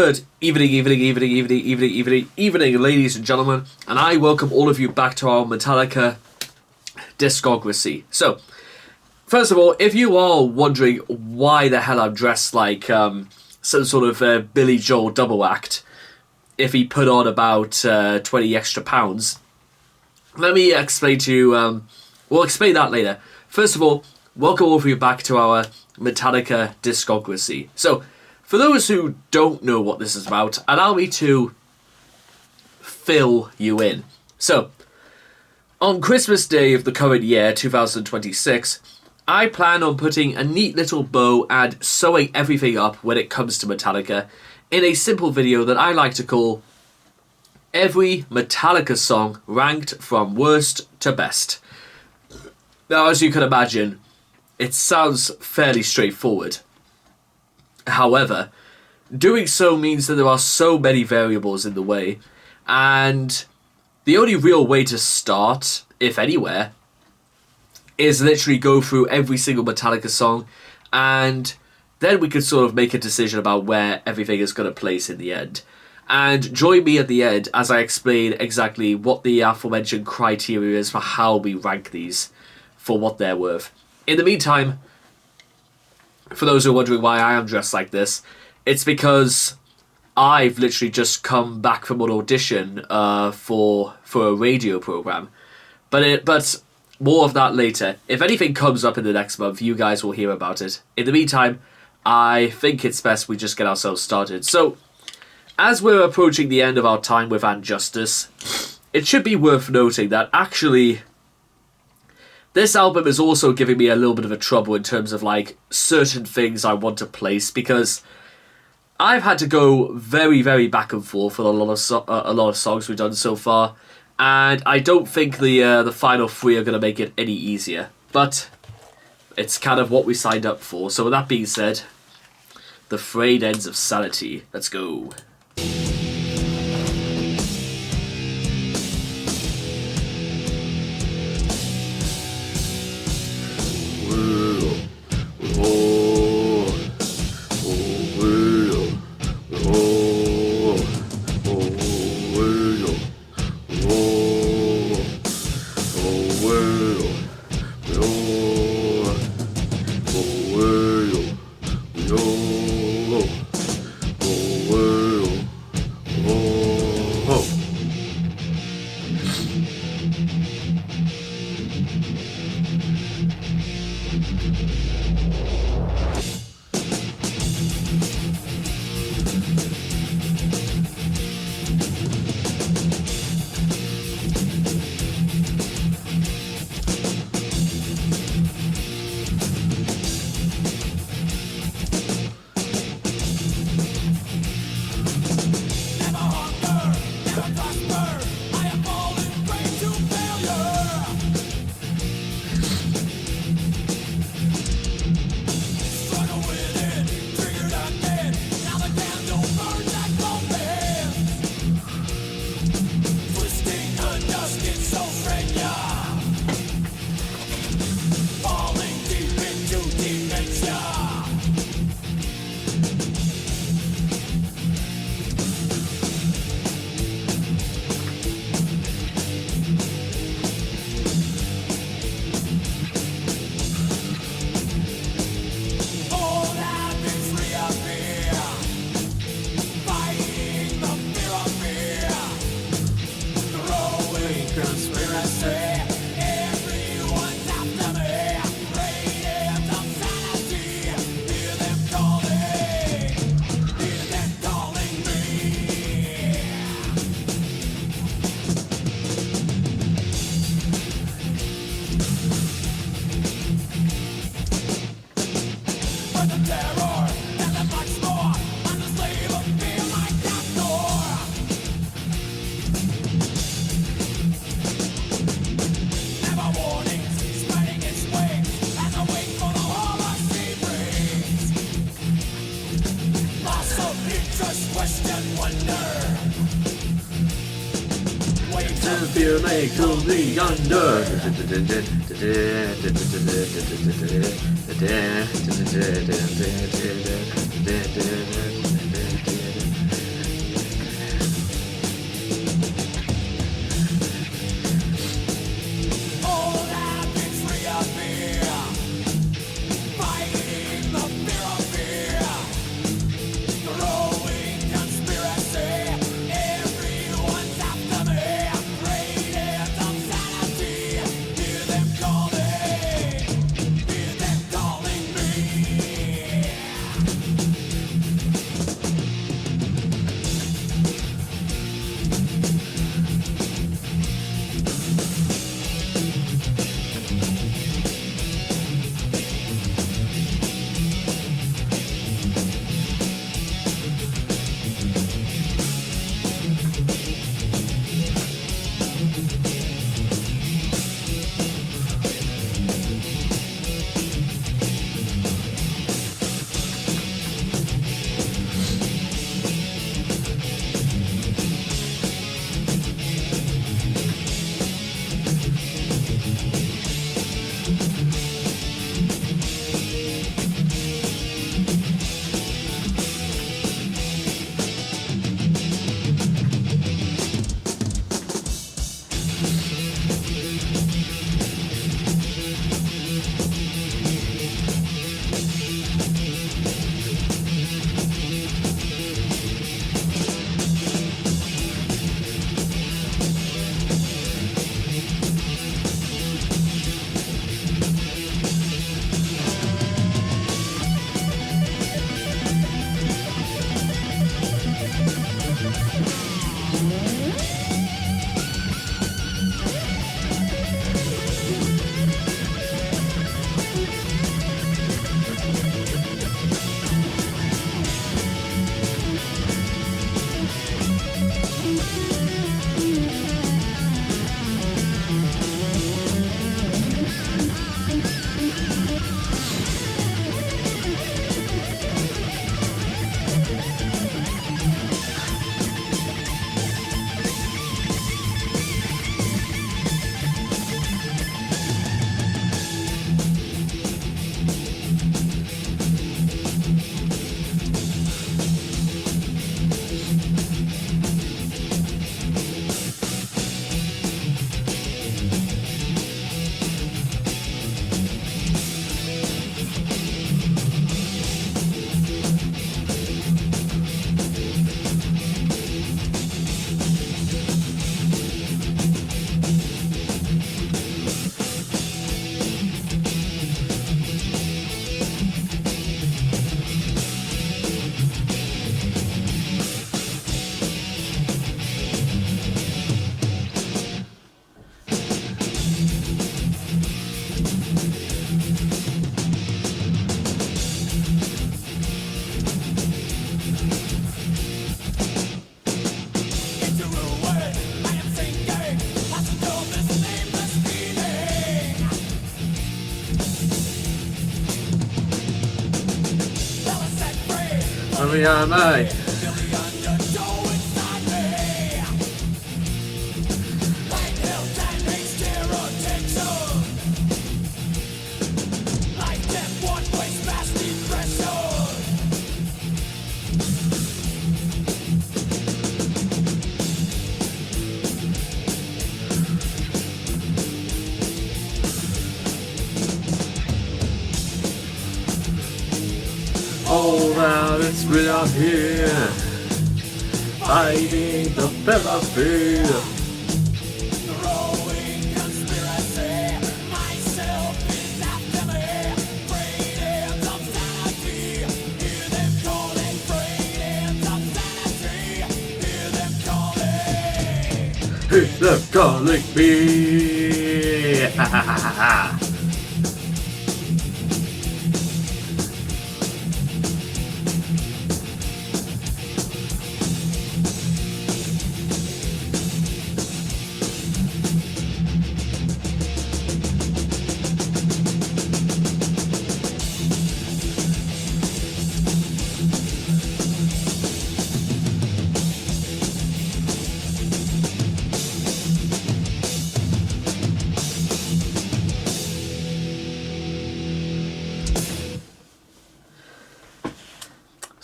Good evening, ladies and gentlemen, and I welcome all of you back to our Metallica discography. So, first of all, if you are wondering why the hell I'm dressed like some sort of Billy Joel double act, if he put on about 20 extra pounds, let me explain to you, we'll explain that later. First of all, welcome all of you back to our Metallica discography. So, for those who don't know what this is about, allow me to fill you in. So, on Christmas Day of the current year, 2026, I plan on putting a neat little bow and sewing everything up when it comes to Metallica in a simple video that I like to call Every Metallica Song Ranked from Worst to Best. Now, as you can imagine, it sounds fairly straightforward. However, doing so means that there are so many variables in the way, and the only real way to start, if anywhere, is literally go through every single Metallica song, and then we could sort of make a decision about where everything is going to place in the end. And join me at the end as I explain exactly what the aforementioned criteria is for how we rank these for what they're worth. In the meantime, for those who are wondering why I am dressed like this, it's because I've literally just come back from an audition for a radio program. But more of that later. If anything comes up in the next month, you guys will hear about it. In the meantime, I think it's best we just get ourselves started. So, as we're approaching the end of our time with And Justice, it should be worth noting that actually this album is also giving me a little bit of a trouble in terms of like certain things I want to place, because I've had to go very, very back and forth with a lot of songs we've done so far, and I don't think the final three are going to make it any easier. But it's kind of what we signed up for. So with that being said, the frayed ends of sanity. Let's go. fear may kill me under. we are mine. Oh, now it's real out here, fighting the battlefield. The growing conspiracy, myself is after me. Frayed of sanity, hear them calling. Frayed of sanity, hear them calling. Hear them calling me. Ha ha ha ha.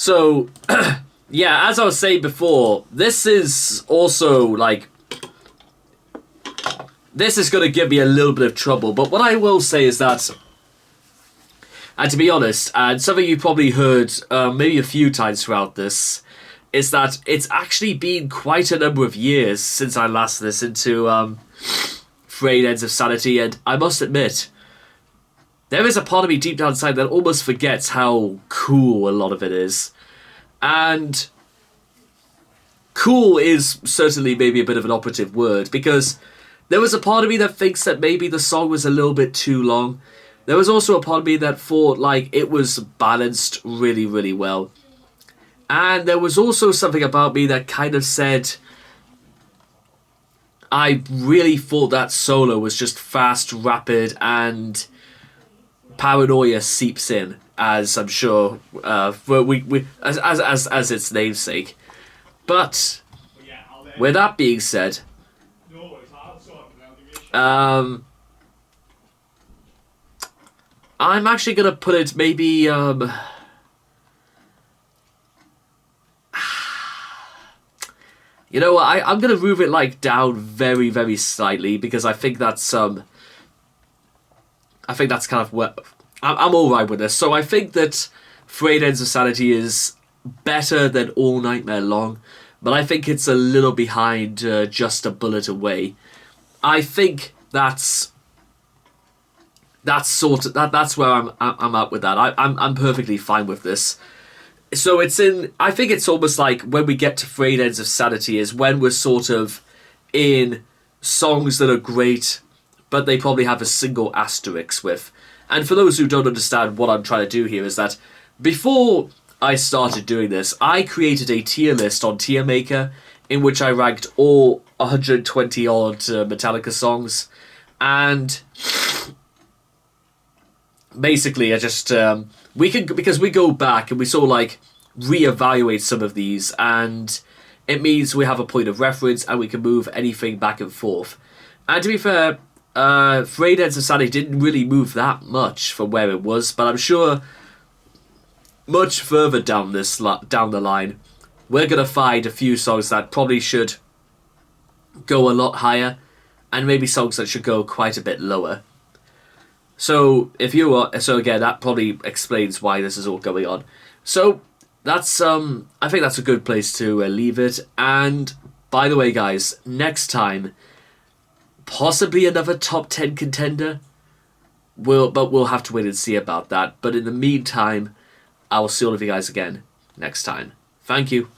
So, yeah, as I was saying before, this is also, like, this is going to give me a little bit of trouble. But what I will say is that, and to be honest, and something you probably heard maybe a few times throughout this, is that it's actually been quite a number of years since I last listened to Frayed Ends of Sanity, and I must admit, there is a part of me deep down inside that almost forgets how cool a lot of it is. And cool is certainly maybe a bit of an operative word, because there was a part of me that thinks that maybe the song was a little bit too long. There was also a part of me that thought like it was balanced really, really well. And there was also something about me that kind of said, I really thought that solo was just fast, rapid, and paranoia seeps in, as I'm sure as its namesake. But with that being said, I'm actually gonna put it maybe you know what, I'm gonna move it like down very, very slightly, because I think that's kind of what I'm alright with this. So I think that Frayed Ends of Sanity is better than All Nightmare Long, but I think it's a little behind Just a Bullet Away. I think that's where I'm at with that. I'm perfectly fine with this. So it's in, I think it's almost like when we get to Frayed Ends of Sanity is when we're sort of in songs that are great, but they probably have a single asterisk with. And for those who don't understand what I'm trying to do here is that before I started doing this, I created a tier list on Tier Maker in which I ranked all 120 odd Metallica songs, and basically I just because we go back and we sort of like reevaluate some of these, and it means we have a point of reference and we can move anything back and forth. And to be fair, Frayed Ends of Sanity didn't really move that much from where it was, but I'm sure much further down the line, we're gonna find a few songs that probably should go a lot higher, and maybe songs that should go quite a bit lower. So again, that probably explains why this is all going on. So that's I think that's a good place to leave it. And by the way, guys, next time, possibly another top 10 contender. We'll have to wait and see about that. But in the meantime, I will see all of you guys again next time. Thank you.